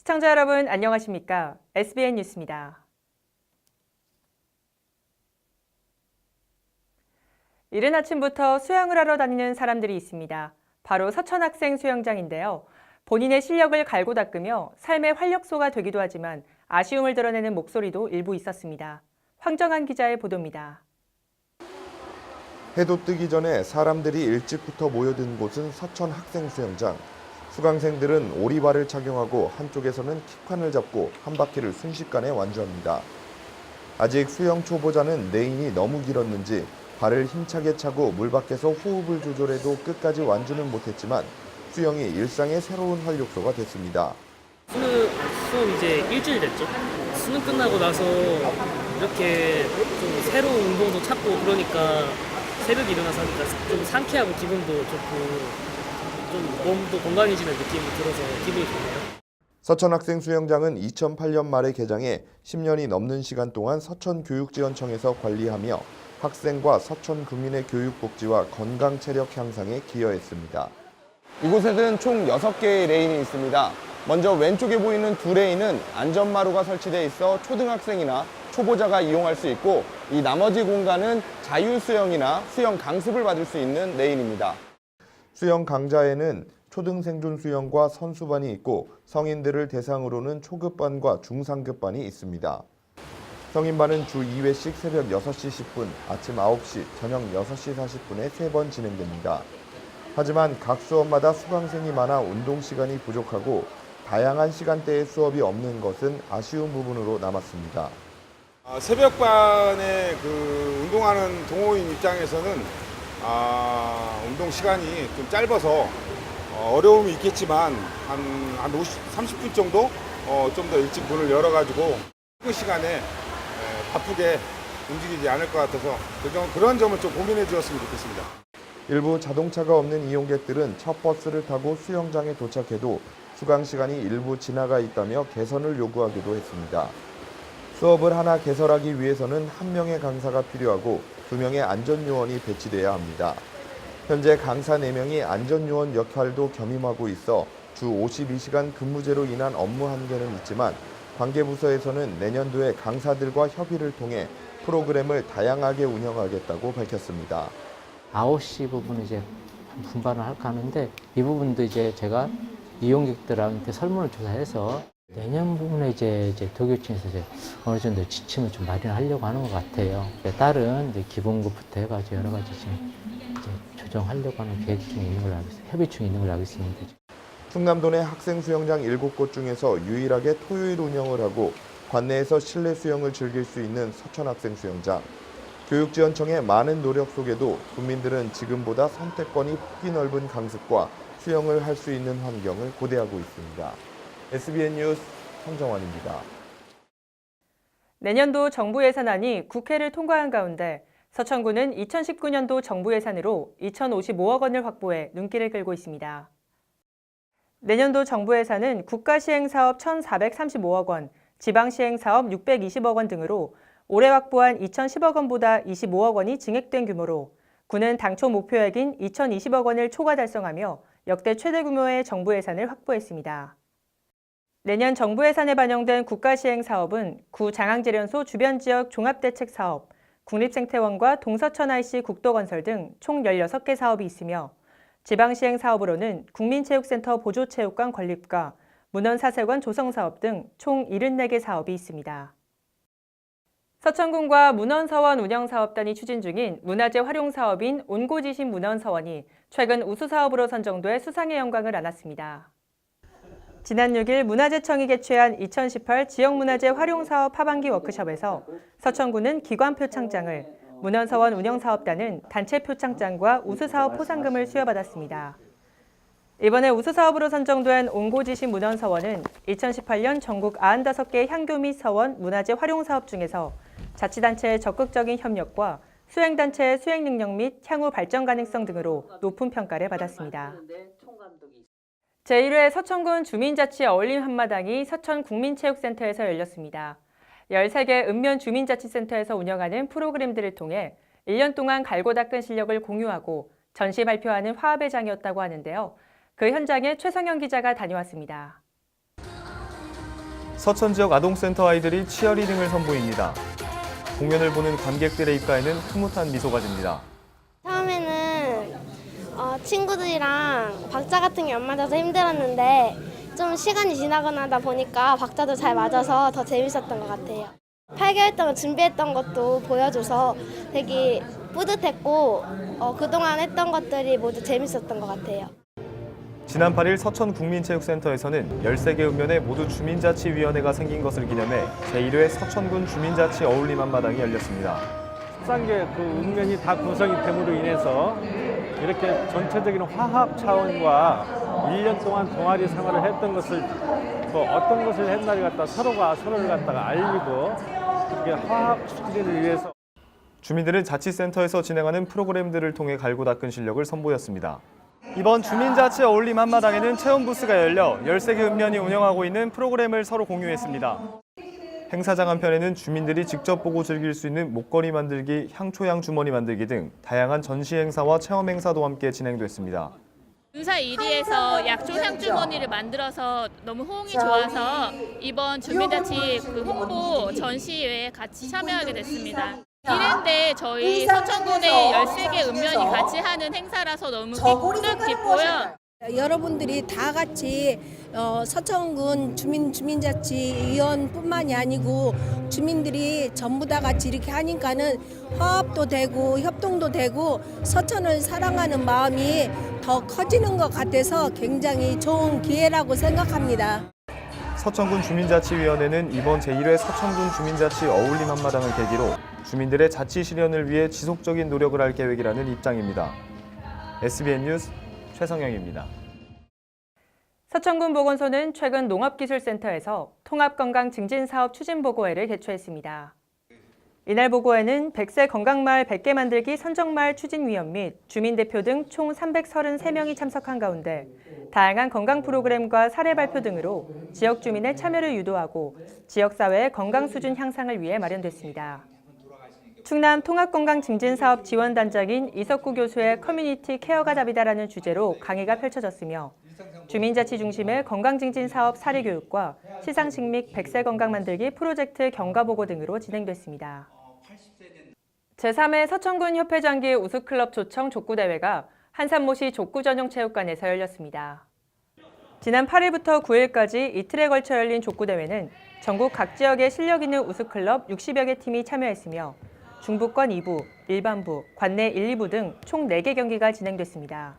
시청자 여러분 안녕하십니까? SBN 뉴스입니다. 이른 아침부터 수영을 하러 다니는 사람들이 있습니다. 바로 서천학생 수영장인데요. 본인의 실력을 갈고 닦으며 삶의 활력소가 되기도 하지만 아쉬움을 드러내는 목소리도 일부 있었습니다. 황정한 기자의 보도입니다. 해도 뜨기 전에 사람들이 일찍부터 모여든 곳은 서천학생수영장. 수강생들은 오리발을 착용하고 한쪽에서는 킥판을 잡고 한 바퀴를 순식간에 완주합니다. 아직 수영 초보자는 레인이 너무 길었는지 발을 힘차게 차고 물 밖에서 호흡을 조절해도 끝까지 완주는 못했지만 수영이 일상의 새로운 활력소가 됐습니다. 수업 이제 일주일 됐죠. 수능 끝나고 나서 이렇게 좀 새로운 운동도 찾고 그러니까 새벽에 일어나서 하니까 좀 상쾌하고 기분도 좋고 좀 몸도 건강해지는 느낌이 들어서 기분이 좋네요. 서천학생 수영장은 2008년 말에 개장해 10년이 넘는 시간 동안 서천교육지원청에서 관리하며 학생과 서천 구민의 교육 복지와 건강 체력 향상에 기여했습니다. 이곳에는 총 6개의 레인이 있습니다. 먼저 왼쪽에 보이는 두 레인은 안전마루가 설치되어 있어 초등학생이나 초보자가 이용할 수 있고 이 나머지 공간은 자유수영이나 수영 강습을 받을 수 있는 레인입니다. 수영 강좌에는 초등생존 수영과 선수반이 있고 성인들을 대상으로는 초급반과 중상급반이 있습니다. 성인반은 주 2회씩 새벽 6시 10분, 아침 9시, 저녁 6시 40분에 3번 진행됩니다. 하지만 각 수업마다 수강생이 많아 운동 시간이 부족하고 다양한 시간대의 수업이 없는 것은 아쉬운 부분으로 남았습니다. 새벽반에 운동하는 동호인 입장에서는 운동 시간이 좀 짧아서 어려움이 있겠지만 한 30분 정도 좀 더 일찍 문을 열어가지고 그 시간에 바쁘게 움직이지 않을 것 같아서 그런 점을 좀 고민해 주었으면 좋겠습니다. 일부 자동차가 없는 이용객들은 첫 버스를 타고 수영장에 도착해도 수강 시간이 일부 지나가 있다며 개선을 요구하기도 했습니다. 수업을 하나 개설하기 위해서는 한 명의 강사가 필요하고 2명의 안전요원이 배치돼야 합니다. 현재 강사 4명이 안전요원 역할도 겸임하고 있어 주 52시간 근무제로 인한 업무 한계는 있지만 관계부서에서는 내년도에 강사들과 협의를 통해 프로그램을 다양하게 운영하겠다고 밝혔습니다. 9시 부분은 이제 분반을 할까 하는데 이 부분도 이제 제가 이용객들한테 설문을 조사해서 내년 부분에 이제 도교육청에서 어느 정도 지침을 좀 마련하려고 하는 것 같아요. 다른 기본급부터 해가지고 여러 가지 지금 조정하려고 하는 계획 중에 있는 걸로 알고 있습니다. 협의 중에 있는 걸로 알고 있습니다. 충남도 내 학생 수영장 7곳 중에서 유일하게 토요일 운영을 하고 관내에서 실내 수영을 즐길 수 있는 서천학생 수영장. 교육지원청의 많은 노력 속에도 국민들은 지금보다 선택권이 폭이 넓은 강습과 수영을 할 수 있는 환경을 고대하고 있습니다. SBN 뉴스 황정환입니다. 내년도 정부 예산안이 국회를 통과한 가운데 서천구는 2019년도 정부 예산으로 2,055억 원을 확보해 눈길을 끌고 있습니다. 내년도 정부 예산은 국가시행사업 1,435억 원, 지방시행사업 620억 원 등으로 올해 확보한 2,010억 원보다 25억 원이 증액된 규모로 구는 당초 목표액인 2,020억 원을 초과 달성하며 역대 최대 규모의 정부 예산을 확보했습니다. 내년 정부 예산에 반영된 국가시행사업은 구 장항제련소 주변 지역 종합대책사업, 국립생태원과 동서천 IC 국도건설 등 총 16개 사업이 있으며 지방시행사업으로는 국민체육센터 보조체육관 건립과 문헌사슬관 조성사업 등 총 74개 사업이 있습니다. 서천군과 문헌서원 운영사업단이 추진 중인 문화재 활용사업인 온고지신 문헌서원이 최근 우수사업으로 선정돼 수상의 영광을 안았습니다. 지난 6일 문화재청이 개최한 2018 지역문화재 활용사업 하반기 워크숍에서 서천군은 기관표창장을, 문헌서원 운영사업단은 단체표창장과 우수사업 포상금을 수여받았습니다. 이번에 우수사업으로 선정된 온고지신 문헌서원은 2018년 전국 95개 향교 및 서원 문화재 활용사업 중에서 자치단체의 적극적인 협력과 수행단체의 수행 능력 및 향후 발전 가능성 등으로 높은 평가를 받았습니다. 제1회 서천군 주민자치 어울림 한마당이 서천국민체육센터에서 열렸습니다. 13개 읍면 주민자치센터에서 운영하는 프로그램들을 통해 1년 동안 갈고 닦은 실력을 공유하고 전시 발표하는 화합의 장이었다고 하는데요. 그 현장에 최성현 기자가 다녀왔습니다. 서천 지역 아동센터 아이들이 치어리딩을 선보입니다. 공연을 보는 관객들의 입가에는 흐뭇한 미소가 집니다. 처음에는 친구들이랑 박자 같은 게 안 맞아서 힘들었는데 좀 시간이 지나고 나다 보니까 박자도 잘 맞아서 더 재밌었던 것 같아요. 8개월 동안 준비했던 것도 보여줘서 되게 뿌듯했고 그동안 했던 것들이 모두 재밌었던 것 같아요. 지난 8일 서천국민체육센터에서는 13개 읍면에 모두 주민자치위원회가 생긴 것을 기념해 제1회 서천군 주민자치 어울림 한마당이 열렸습니다. 13개 그 읍면이 다 구성이 됨으로 인해서 이렇게 전체적인 화합 차원과 1년 동안 동아리 생활을 했던 것을 어떤 것을 했나를 갖다 서로가 서로를 갖다가 알리고 이렇게 화합 추진을 위해서 주민들은 자치센터에서 진행하는 프로그램들을 통해 갈고 닦은 실력을 선보였습니다. 이번 주민자치 어울림 한마당에는 체험 부스가 열려 13개 읍면이 운영하고 있는 프로그램을 서로 공유했습니다. 행사장 한편에는 주민들이 직접 보고 즐길 수 있는 목걸이 만들기, 향초향 주머니 만들기 등 다양한 전시 행사와 체험 행사도 함께 진행됐습니다. 군사 1위에서 약초 향주머니를 만들어서 너무 호응이 좋아서 이번 주민자치 홍보 전시회에 같이 참여하게 됐습니다. 1회인데 저희 서천군의 13개 읍면이 같이 하는 행사라서 너무 뜻깊고요. 여러분들이 다 같이 서천군 주민자치위원뿐만이 아니고 주민들이 전부 다 같이 이렇게 하니까는 화합도 되고 협동도 되고 서천을 사랑하는 마음이 더 커지는 것 같아서 굉장히 좋은 기회라고 생각합니다. 서천군 주민자치위원회는 이번 제1회 서천군 주민자치 어울림 한마당을 계기로 주민들의 자치 실현을 위해 지속적인 노력을 할 계획이라는 입장입니다. SBN 뉴스 최성영입니다. 서천군 보건소는 최근 농업기술센터에서 통합건강증진사업 추진보고회를 개최했습니다. 이날 보고회는 100세 건강마을 100개 만들기 선정마을 추진위원 및 주민대표 등 총 333명이 참석한 가운데 다양한 건강 프로그램과 사례 발표 등으로 지역 주민의 참여를 유도하고 지역사회의 건강 수준 향상을 위해 마련됐습니다. 충남 통합건강증진사업 지원단장인 이석구 교수의 커뮤니티 케어가 답이다라는 주제로 강의가 펼쳐졌으며 주민자치 중심의 건강증진사업 사례교육과 시상식 및 100세 건강 만들기 프로젝트 경과보고 등으로 진행됐습니다. 제3회 서천군 협회장기 우수클럽 조청 족구대회가 한산모시 족구전용체육관에서 열렸습니다. 지난 8일부터 9일까지 이틀에 걸쳐 열린 족구대회는 전국 각 지역의 실력 있는 우수클럽 60여 개 팀이 참여했으며 중부권 2부, 일반부, 관내 1, 2부 등 총 4개 경기가 진행됐습니다.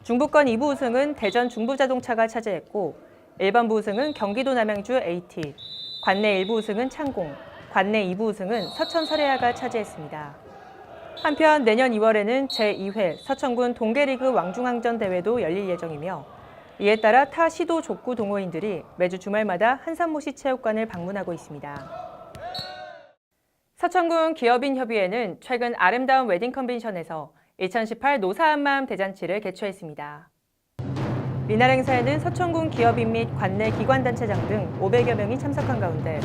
중부권 2부 우승은 대전 중부자동차가 차지했고 일반부 우승은 경기도 남양주 AT, 관내 1부 우승은 창공, 관내 2부 우승은 서천 설해야가 차지했습니다. 한편 내년 2월에는 제2회 서천군 동계리그 왕중왕전 대회도 열릴 예정이며 이에 따라 타 시도 족구 동호인들이 매주 주말마다 한산모시 체육관을 방문하고 있습니다. 서천군 기업인협의회는 최근 아름다운 웨딩 컨벤션에서 2018 노사 한마음 대잔치를 개최했습니다. 이날 행사에는 서천군 기업인 및 관내 기관단체장 등 500여 명이 참석한 가운데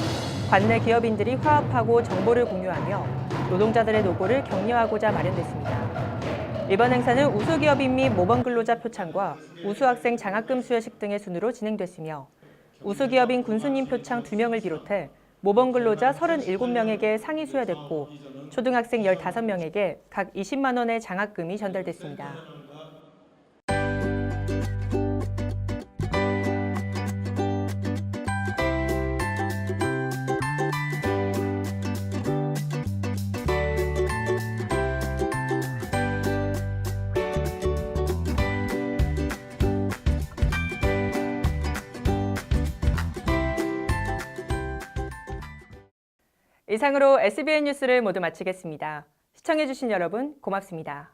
관내 기업인들이 화합하고 정보를 공유하며 노동자들의 노고를 격려하고자 마련됐습니다. 이번 행사는 우수기업인 및 모범근로자 표창과 우수학생 장학금 수여식 등의 순으로 진행됐으며 우수기업인 군수님 표창 2명을 비롯해 모범근로자 37명에게 상이 수여됐고 초등학생 15명에게 각 20만 원의 장학금이 전달됐습니다. 이상으로 SBN 뉴스를 모두 마치겠습니다. 시청해주신 여러분 고맙습니다.